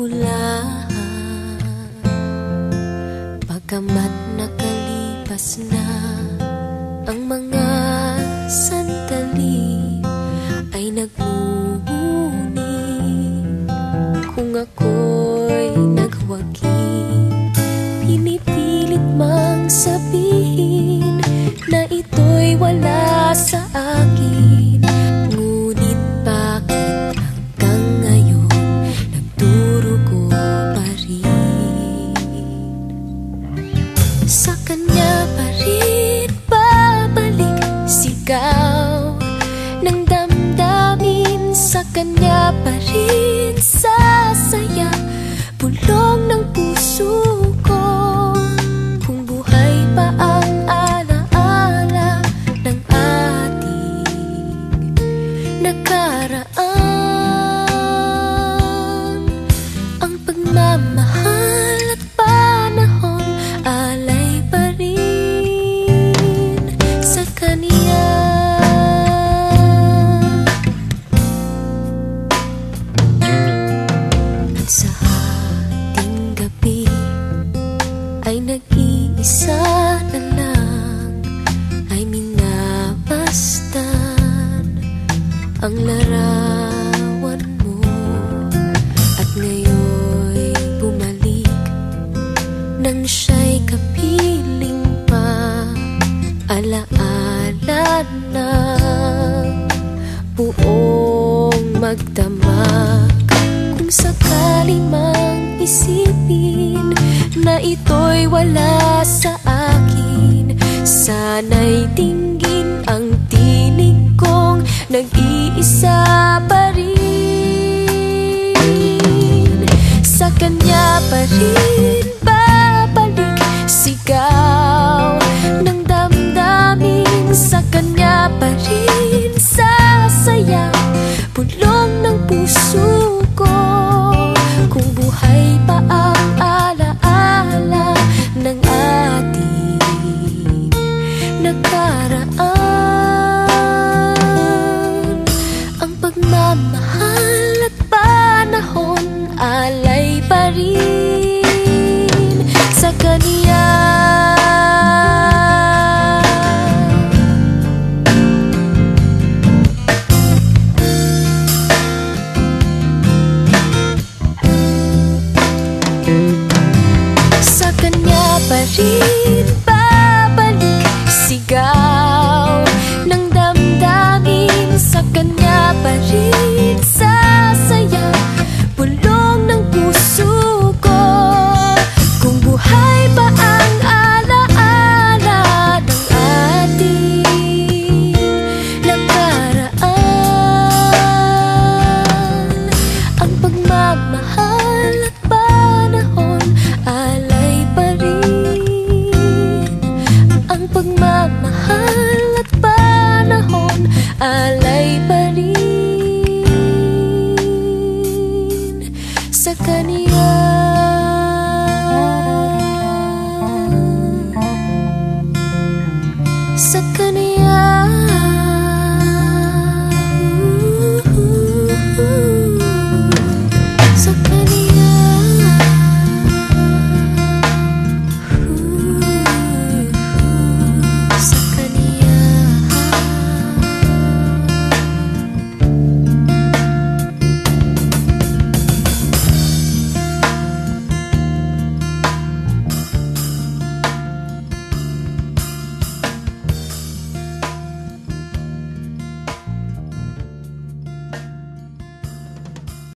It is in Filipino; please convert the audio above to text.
hulaan. Pagkamat nakalipas na ang mga sandali, ay nagmumuni kung ako'y nagwagi. Pinipilit mang sabihin na ito'y wala sa akin, ngunit bakit hanggang ngayon nagdurugo pa rin? Sa kanya pa rin babalik sigaw ng damdamin, sa kanya pa rin sasaya bulong ng puso ko. Kung buhay pa ang alaala ng ating nakaraan, ang pagmamahal at panahon alay pa rin sa kanya. Sa ating gabi ay nag-iisa na lang, ay minabastan ang larawan mo, at ngayon'y bumalik nang siya'y kapiling pa. Alaala ng buong magdamag, kung sakali mang isipin na ito'y wala sa akin, sana'y dinggin ang tinig kong nag-iisa pa rin. Sa kanya pa rin babalik sigaw ng damdamin, sa kanya pa rin sasaya bulong ng puso ko. Kung buhay pa ang alaala ng ating nakaraan, ang pagmamahal at panahon alay pa rin sa kanya. Sa kanya pa rin babalik sigaw ng damdamin, sa kanya pa rin sasaya bulong ng puso ko. Kung buhay pa ang alaala ng ating nakaraan, ang pagmamahal at panahon alay pa rin, ang pagmamahal at panahon alay pa rin sa kanya.